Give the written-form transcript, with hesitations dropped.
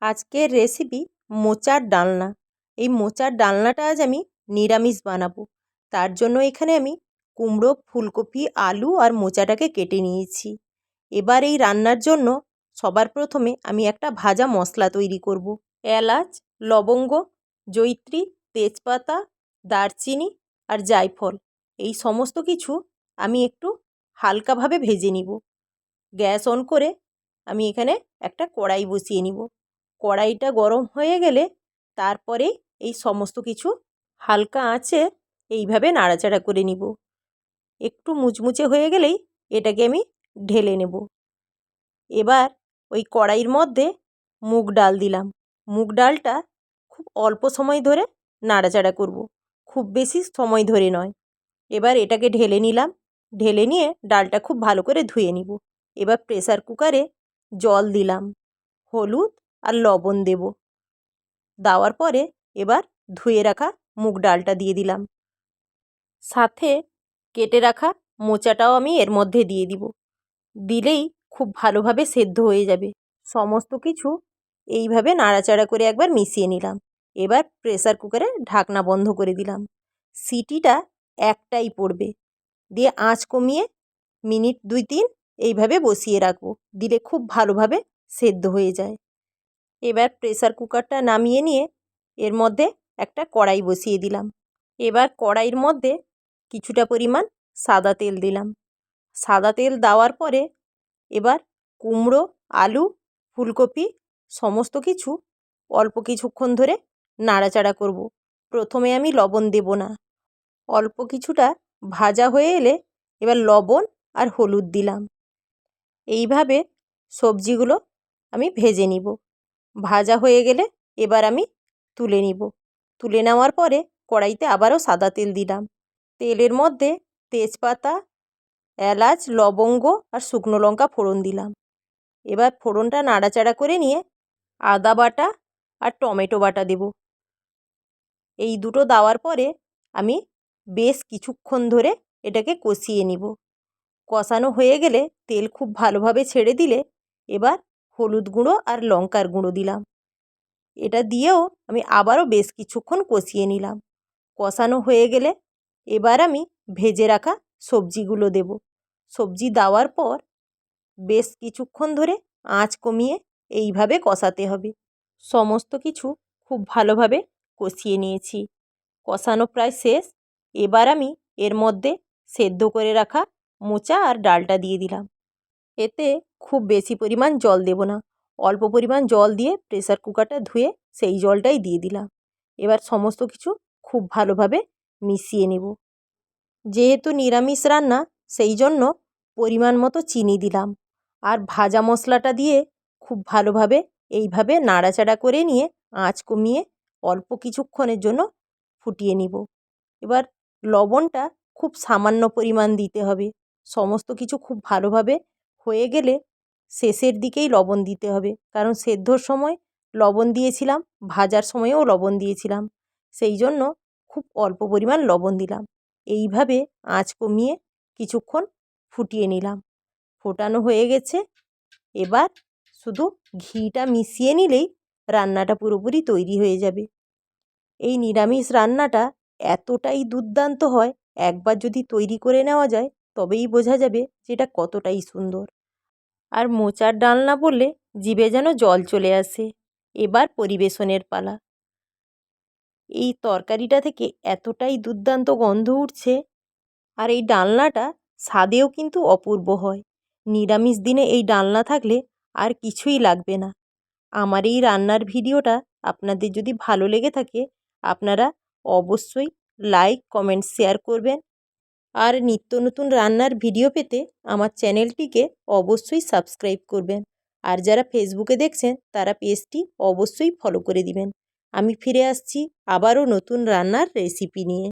আজকের রেসিপি মোচার ডালনা। এই মোচার ডালনাটা আজ আমি নিরামিষ বানাবো। তার জন্য এখানে আমি কুমড়ো, ফুলকপি, আলু আর মোচাটাকে কেটে নিয়েছি। এবার এই রান্নার জন্য সবার প্রথমে আমি একটা ভাজা মশলা তৈরি করব। এলাচ, লবঙ্গ, জয়িত্রী, তেজপাতা, দারচিনি আর জায়ফল এই সমস্ত কিছু আমি একটু হালকাভাবে ভেজে নিব। গ্যাস অন করে আমি এখানে একটা কড়াই বসিয়ে নিব। কড়াইটা গরম হয়ে গেলে তারপরে এই সমস্ত কিছু হালকা আঁচে এইভাবে নাড়াচাড়া করে নিব। একটু মুচমুচে হয়ে গেলেই এটাকে আমি ঢেলে নেব। এবার ওই কড়াইয়ের মধ্যে মুগ ডাল দিলাম। মুগ ডালটা খুব অল্প সময় ধরে নাড়াচাড়া করব, খুব বেশি সময় ধরে নয়। এবার এটাকে ঢেলে নিলাম। ঢেলে নিয়ে ডালটা খুব ভালো করে ধুয়ে নিব। এবার প্রেসার কুকারে জল দিলাম, হলুদ আর লবণ দেব। দেওয়ার পরে এবার ধুয়ে রাখা মুগ ডালটা দিয়ে দিলাম। সাথে কেটে রাখা মোচাটাও আমি এর মধ্যে দিয়ে দিব। দিলেই খুব ভালোভাবে সেদ্ধ হয়ে যাবে। সমস্ত কিছু এইভাবে নাড়াচাড়া করে একবার মিশিয়ে নিলাম। এবার প্রেসার কুকারে ঢাকনা বন্ধ করে দিলাম। সিটিটা একটাই পড়বে, দিয়ে আঁচ কমিয়ে মিনিট 2-3 এইভাবে বসিয়ে রাখবো। দিলে খুব ভালোভাবে সেদ্ধ হয়ে যায়। এবার প্রেসার কুকারটা নামিয়ে নিয়ে এর মধ্যে একটা কড়াই বসিয়ে দিলাম। এবার কড়াইয়ের মধ্যে কিছুটা পরিমাণ সাদা তেল দিলাম। সাদা তেল দেওয়ার পরে এবার কুমড়ো, আলু, ফুলকপি সমস্ত কিছু অল্প কিছুক্ষণ ধরে নাড়াচাড়া করব। প্রথমে আমি লবণ দেব না। অল্প কিছুটা ভাজা হয়ে এলে এবার লবণ আর হলুদ দিলাম। এইভাবে সবজিগুলো আমি ভেজে নিব। ভাজা হয়ে গেলে এবার আমি তুলে নিব। তুলে নেওয়ার পরে কড়াইতে আবারও সাদা তেল দিলাম। তেলের মধ্যে তেজপাতা, এলাচ, লবঙ্গ আর শুকনো লঙ্কা ফোড়ন দিলাম। এবার ফোড়নটা নাড়াচাড়া করে নিয়ে আদা বাটা আর টমেটো বাটা দেব। এই দুটো দেওয়ার পরে আমি বেশ কিছুক্ষণ ধরে এটাকে কষিয়ে নিব। কষানো হয়ে গেলে তেল খুব ভালোভাবে ছেড়ে দিলে এবার হলুদ গুঁড়ো আর লঙ্কার গুঁড়ো দিলাম। এটা দিয়েও আমি আবারও বেশ কিছুক্ষণ কষিয়ে নিলাম। কষানো হয়ে গেলে এবার আমি ভেজে রাখা সবজিগুলো দেব। সবজি দেওয়ার পর বেশ কিছুক্ষণ ধরে আঁচ কমিয়ে এইভাবে কষাতে হবে। সমস্ত কিছু খুব ভালোভাবে কষিয়ে নিয়েছি। কষানো প্রায় শেষ। এবার আমি এর মধ্যে সেদ্ধ করে রাখা মোচা আর ডালটা দিয়ে দিলাম। এতে খুব বেশি পরিমাণ জল দেব না, অল্প পরিমাণ জল দিয়ে প্রেসার কুকারটা ধুয়ে সেই জলটাই দিয়ে দিলাম। এবার সমস্ত কিছু খুব ভালোভাবে মিশিয়ে নেব। যেহেতু নিরামিষ রান্না সেই জন্য পরিমাণ মতো চিনি দিলাম। আর ভাজা মশলাটা দিয়ে খুব ভালোভাবে এইভাবে নাড়াচাড়া করে নিয়ে আঁচ কমিয়ে অল্প কিছুক্ষণের জন্য ফুটিয়ে নিব। এবার লবণটা খুব সামান্য পরিমাণ দিতে হবে। সমস্ত কিছু খুব ভালোভাবে হয়ে গেলে শেষের দিকেই লবণ দিতে হবে, কারণ সেদ্ধর সময় লবণ দিয়েছিলাম, ভাজার সময়ও লবণ দিয়েছিলাম, সেই জন্য খুব অল্প পরিমাণ লবণ দিলাম। এইভাবে আঁচ কমিয়ে কিছুক্ষণ ফুটিয়ে নিলাম। ফোটানো হয়ে গেছে। এবার শুধু ঘিটা মিশিয়ে নিলেই রান্নাটা পুরোপুরি তৈরি হয়ে যাবে। এই নিরামিষ রান্নাটা এতটাই দুর্দান্ত হয়, একবার যদি তৈরি করে নেওয়া যায় তবেই বোঝা যাবে যে এটা কতটাই সুন্দর। আর মোচার ডালনা বললে জিভে যেন জল চলে আসে। এবার পরিবেশনের পালা। এই তরকারিটা থেকে এতটাই দুর্দান্ত গন্ধ উঠছে, আর এই ডালনাটা স্বাদেও কিন্তু অপূর্ব হয়। নিরামিষ দিনে এই ডালনা থাকলে আর কিছুই লাগবে না। আমার এই রান্নার ভিডিওটা আপনাদের যদি ভালো লেগে থাকে আপনারা অবশ্যই লাইক, কমেন্ট, শেয়ার করবেন। আর নিত্য নতুন রান্নার ভিডিও পেতে আমার চ্যানেলটিকে অবশ্যই সাবস্ক্রাইব করবেন। আর যারা ফেসবুকে দেখছেন তারা পেজটি অবশ্যই ফলো করে দিবেন। আমি ফিরে আসছি আবারও নতুন রান্নার রেসিপি নিয়ে।